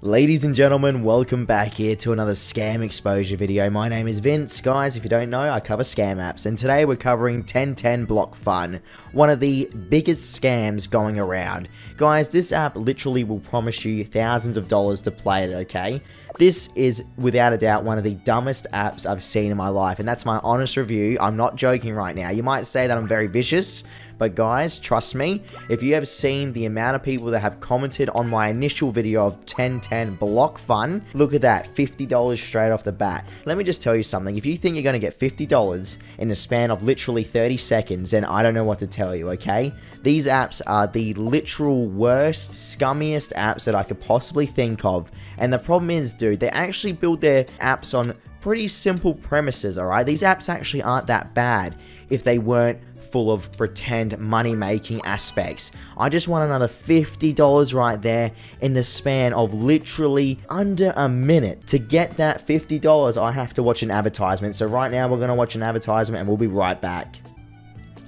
Ladies and gentlemen, welcome back here to another scam exposure video. My name is Vince. Guys, if you don't know, I cover scam apps, and today we're covering 1010 Block Fun, one of the biggest scams going around. Guys, this app literally will promise you thousands of dollars to play it, okay? This is without a doubt one of the dumbest apps I've seen in my life, and that's my honest review. I'm not joking right now. You might say that I'm very vicious, but guys, trust me, if you have seen the amount of people that have commented on my initial video of 1010 Block Fun, look at that, $50 straight off the bat. Let me just tell you something. If you think you're going to get $50 in the span of literally 30 seconds, then I don't know what to tell you, okay? These apps are the literal worst, scummiest apps that I could possibly think of. And the problem is, dude, they actually build their apps on pretty simple premises, alright? These apps actually aren't that bad if they weren't full of pretend money-making aspects. I just want another $50 right there in the span of literally under a minute. To get that $50, I have to watch an advertisement. So right now we're going to watch an advertisement and we'll be right back.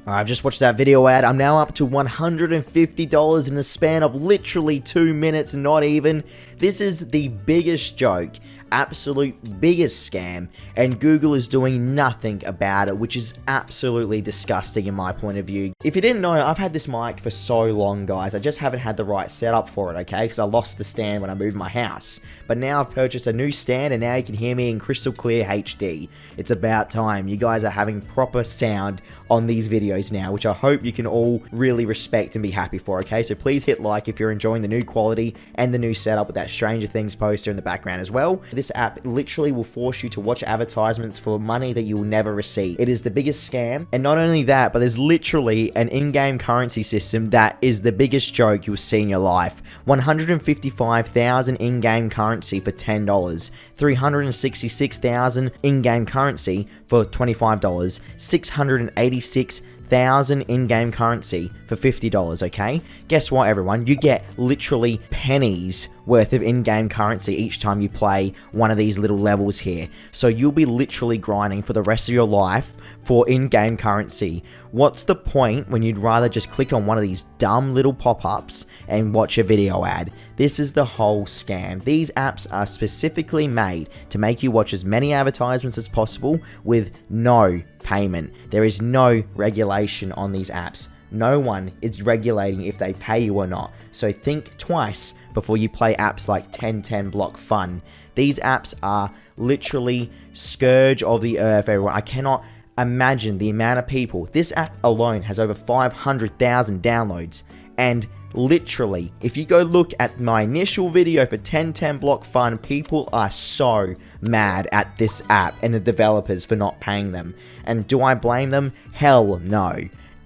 I've just watched that video ad. I'm now up to $150 in the span of literally 2 minutes, not even. This is the biggest joke, absolute biggest scam, and Google is doing nothing about it, which is absolutely disgusting in my point of view. If you didn't know, I've had this mic for so long, guys. I just haven't had the right setup for it, okay? Because I lost the stand when I moved my house. But now I've purchased a new stand, and now you can hear me in crystal clear HD. It's about time. You guys are having proper sound on these videos now, which I hope you can all really respect and be happy for, okay? So please hit like if you're enjoying the new quality and the new setup with that Stranger Things poster in the background as well. This app literally will force you to watch advertisements for money that you will never receive. It is the biggest scam, and not only that, but there's literally an in-game currency system that is the biggest joke you'll see in your life. 155,000 in-game currency for $10, 366,000 in-game currency for $25, 686,000 in-game currency for $50, okay? Guess what, everyone? You get literally pennies worth of in-game currency each time you play one of these little levels here. So you'll be literally grinding for the rest of your life for in-game currency. What's the point when you'd rather just click on one of these dumb little pop-ups and watch a video ad? This is the whole scam. These apps are specifically made to make you watch as many advertisements as possible with no payment. There is no regulation on these apps. No one is regulating if they pay you or not. So think twice before you play apps like 1010 Block Fun. These apps are literally scourge of the earth, everyone. I cannot imagine the amount of people. This app alone has over 500,000 downloads, and literally, if you go look at my initial video for 1010 Block Fun, people are so mad at this app and the developers for not paying them. And do I blame them? Hell no.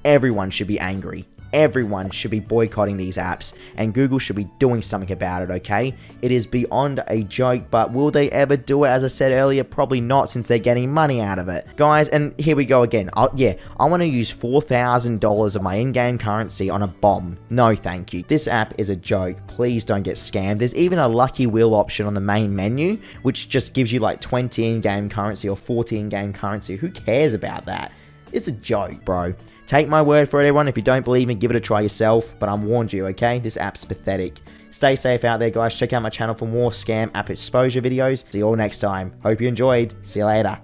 Everyone should be angry. Everyone should be boycotting these apps, and Google should be doing something about it, okay? It is beyond a joke, but will they ever do it? As I said earlier, probably not, since they're getting money out of it. Guys, and here we go again. I want to use $4,000 of my in-game currency on a bomb. No, thank you. This app is a joke. Please don't get scammed. There's even a lucky wheel option on the main menu, which just gives you like 20 in-game currency or 40 in-game currency. Who cares about that? It's a joke, bro. Take my word for it, everyone. If you don't believe me, give it a try yourself. But I'm warned you, okay? This app's pathetic. Stay safe out there, guys. Check out my channel for more scam app exposure videos. See you all next time. Hope you enjoyed. See you later.